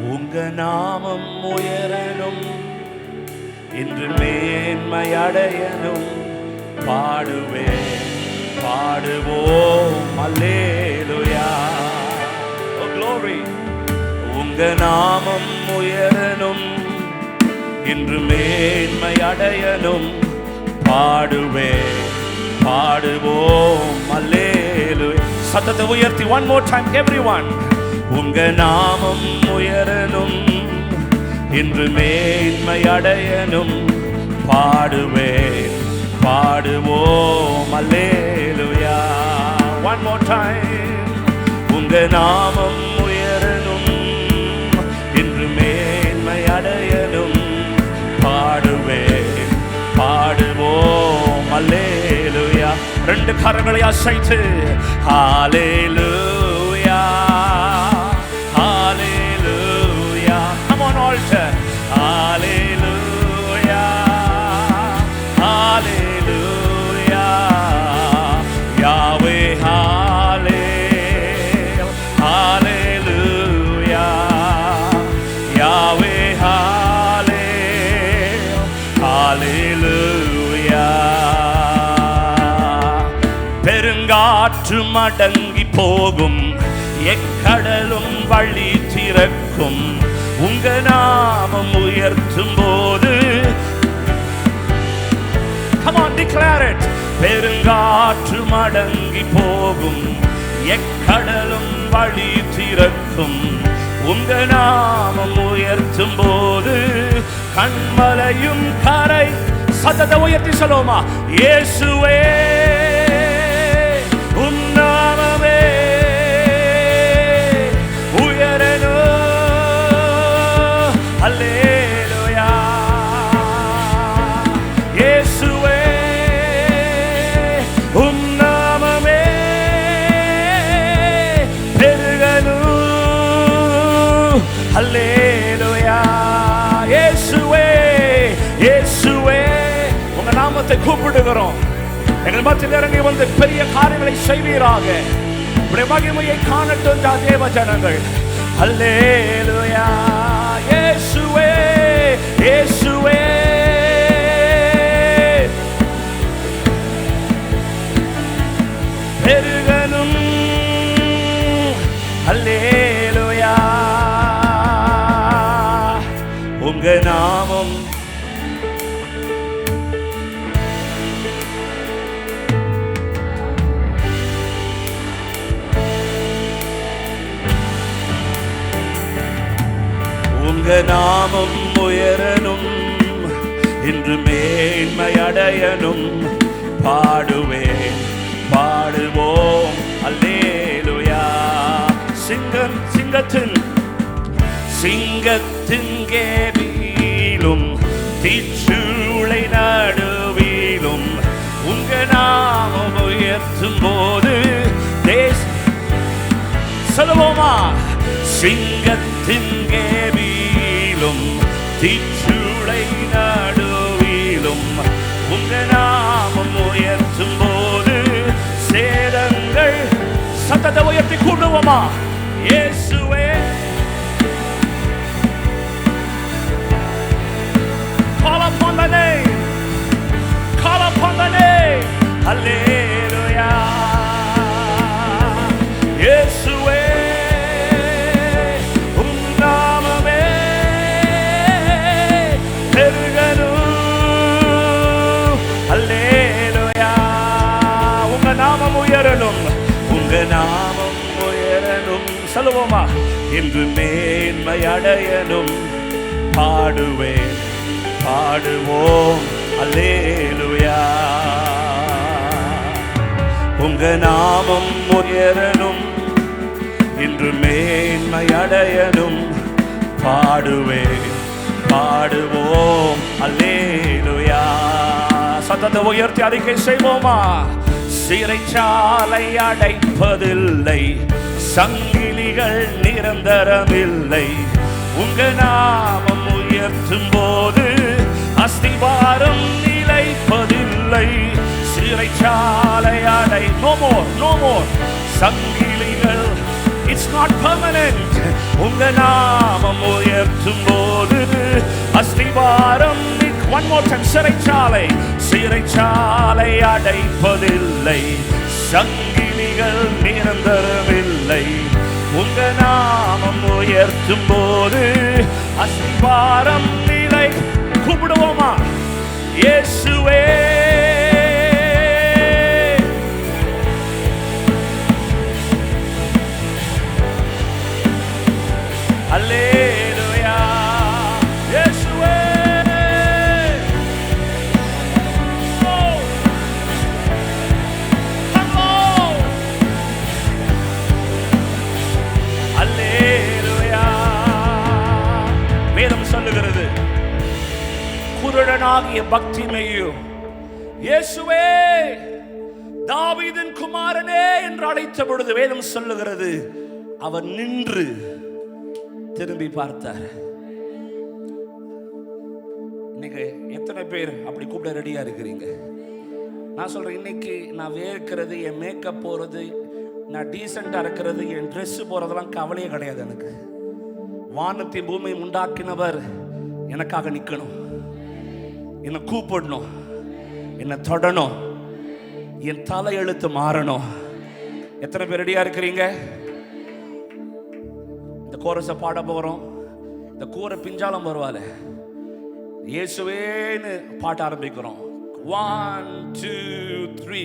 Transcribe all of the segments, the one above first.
உங்க நாமம் உயரணும், இன்று மேன்மை அடையணும். பாடுவேன், பாடுவோம் அல்லேலூயா. ஓ glory. உங்க நாமம் உயரணும், இன்று மேன்மை அடையணும். பாடுவேன், பாடுவோம் அல்லேலூயா. சத்தத்தை உயர்த்தி one more time everyone. உங்க நாமம் உயரணும், இன்று மேன்மை அடையணும். பாடுவேன், பாடுவோம் அல்லேலூயா. one more time. உங்க நாமம் உயரணும், இன்று மேன்மை அடையணும். பாடுவேன், பாடுவோம் அல்லேலூயா. ரெண்டு கரங்களை அசைத்து ஹalleluya, hallelujah. Come on altar. Hallelujah, hallelujah. Yahweh, hallelujah. Yahweh, hallelujah. பெருங்காற்று மடங்கி போகும், எக்கடலும் வழி திறக்கும். உங்க நாமம் உயர்த்தும் போது, come on declare it. பெருங்காற்று மடங்கி போகும், எக்கடலும் வழி திறக்கும். உங்க நாமம் உயர்த்தும் போது, கண்மலையும் கரை. சத்தத்தை உயர்த்தி சொல்லுவோமா? இயேசுவே உம் நாமமே உயரணும். அல்லேலூயா. இயேசுவே உம் நாமமே பெருகணும். அல்லேலூயா. இயேசுவே, இயேசுவே உங்க நாமத்தை கூப்பிடுகிறோம். எங்கள் மத்தியில் இறங்கி வந்து பெரிய காரியங்களை செய்வீராக. உம்முடைய மகிமையை காணட்டும் தேவ ஜனங்கள். அல்லேலூயா. இயேசுவே, இயேசுவே பெருகணும். அல்லேலூயா. உங்க நாமம் உங்க நாமம் உயரணும், இன்று மேன்மை அடையணும். பாடுவேன், பாடுவோம் அல்லேலூயா. சிங்கத்தின் கேபிலும் தீச்சூளை நடுவிலும் உங்க நாமம் உயர்த்தும் போது சொல்லுவோமா? சிங்கத்தின் கேபிலும் தீச்சூளை நடுவிலும் உங்க நாமம் உயர்த்தும் போது சேதங்கள். சத்தத்தை உயர்த்தி கூடுவோமா? இயேசுவே. Call upon the name, call upon the name. Hallelujah. இயேசுவே உம் நாமமே பெருகணும். அல்லேலூயா. உங்க நாமம் உயரணும், உங்க நாமம் உயரணும். சொல்லுவோமா? இன்று மேன்மை அடையணும். பாடுவேன், பாடுவோம் அல்லேலூயா. உங்க நாமம் உயரணும், இன்று மேன்மை அடையணும். பாடுவேன், பாடுவோம் அல்லேலூயா. சத்தத்தை உயர்த்தி அறிக்கை செய்வோமா? சிறைச்சாலை அடைப்பதில்லை, சங்கிலிகள் நிரந்தரமில்லை. உங்க நாமம் உயர்த்தும் போது அஸ்திவாரம் நிலைப்பதில்லை. சிறைச்சாலை அடை no more, no more. சங்கிலிகள், it's not permanent. உங்க நாமம் உயர்த்தும் போது அஸ்திவாரம். One more time. சிறைச்சாலை அடைப்பதில்லை, சங்கிலிகள் நிரந்தரமில்லை. உங்க நாமம் உயர்த்தும் போது அஸ்திவாரம் நிலை. கூப்பிடுவோமா? இயேசுவே அல்லேலூயா. இயேசுவே அல்லேலூயா. வேதம் சொல்லுகிறது, குருடனாகிய பக்திமேயு இயேசுவே தாவீதின் குமாரனே என்று அழைத்த பொழுது வேதம் சொல்லுகிறது, அவர் நின்று திரும்பி பார்த்தார். இன்னைக்கு எத்தனை பேர் அப்படி கூப்பிட ரெடியா இருக்கிறீங்க? நான் சொல்றேன், இன்னைக்கு நான் வேர்க்கிறது, என் மேக்கப் போறது, நான் டீசெண்டா இருக்கிறது, என் ட்ரெஸ் போறதெல்லாம் கவலையே கிடையாது எனக்கு. வானத்தை பூமி உண்டாக்கினவர் எனக்காக நிற்கணும், என்னை கூப்பிடணும், என்னை தொடணும், என் தலை எழுத்து மாறணும். எத்தனை பேர் ரெடியா இருக்கிறீங்க? இந்த கோரஸை பாட போறோம். இந்த கூரை பிஞ்சாலம் வருவால, இயேசுவேன்னு பாட்ட ஆரம்பிக்கிறோம். 1 2 3.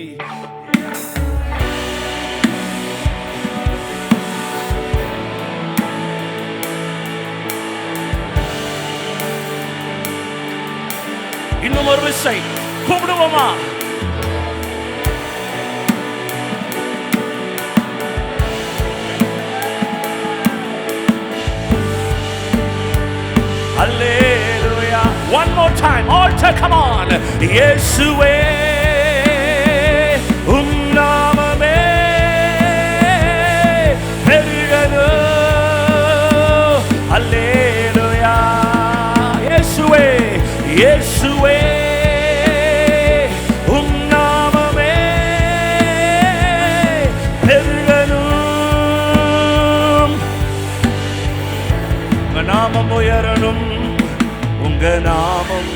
இன்னும் ஒரு விசை கூப்பிடுவோமா? Hallelujah. One more time. Altar, come on. இயேசுவே உம் நாமமே பெருகணும். Hallelujah. இயேசுவே இயேசுவே உம் நாமமே பெருகணும். உங்க நாமம் உயரணும், உங்க நாமம்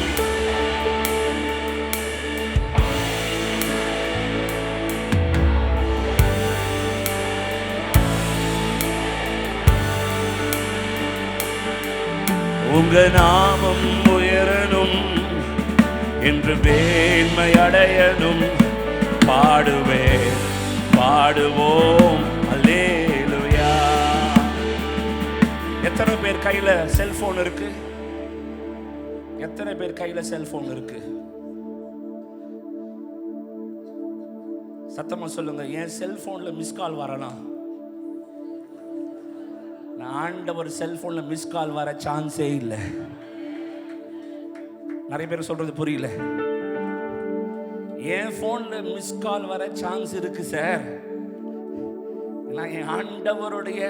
உங்க நாமம் உயரணும் என்று மேன்மை அடையணும். பாடுவேன் பாடுவோம் அல்லேலூயா. எத்தனை பேர் கையில செல்போன் இருக்கு? எத்தனை பேர் கையில செல்போன் இருக்கு? சத்தமா சொல்லுங்க. என் செல்போன்ல மிஸ் கால் வரலாம். ஆண்டவர் செல்போன்ல மிஸ் கால் வர சான்ஸே இல்லை. நிறைய பேர் சொல்றது புரியல. என் போன்ல மிஸ் கால் வர சான்ஸ் இருக்கு சார். என் ஆண்டவருடைய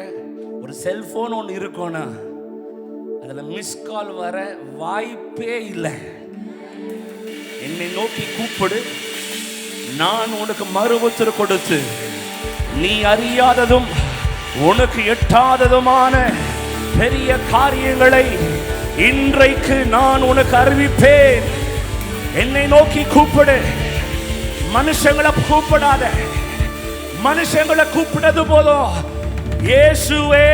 ஒரு செல்போன் ஒன்று இருக்கும்னா அதுல மிஸ் கால் வர வாய்ப்பே இல்லை. என்னை நோக்கி கூப்பிடு, நான் உனக்கு மறு உத்தரவு கொடுத்து நீ அறியாததும் உனக்கு எட்டாததுமான பெரிய காரியங்களை இன்றைக்கு நான் உனக்கு அறிவிப்பேன். என்னை நோக்கி கூப்பிடு. மனுஷங்களை கூப்பிடாத, மனுஷங்களை கூப்பிட்டது போதும். இயேசுவே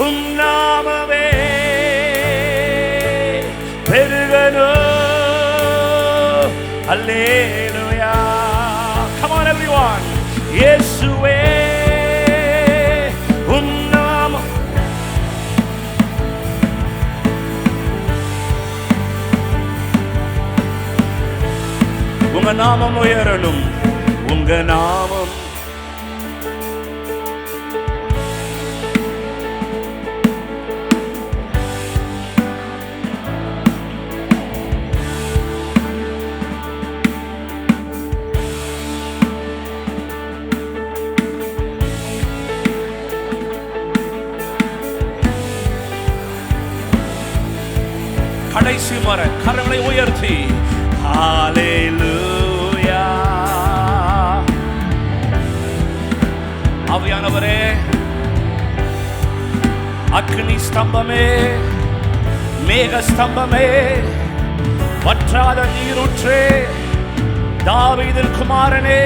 உம் நாமமே பெருகணும். அல்லேலூயா. Come on everyone. இயேசுவே உம் நாமம் உங்க நாமம் உயரணும். உங்க நாமம் கடைசி முறை கரங்களை உயர்த்தி ஹalleluya. ஆவியான ஆண்டவரே, அக்னி ஸ்தம்பமே, மேக ஸ்தம்பமே, வற்றாத நீரூற்றே, தாவீதின் குமாரனே,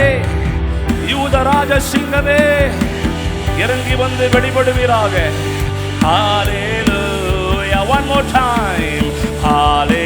யூதராஜ சிங்கமே, இறங்கி வந்து வெளிப்படுவீராக. Hallelujah. One more time. Hallelujah.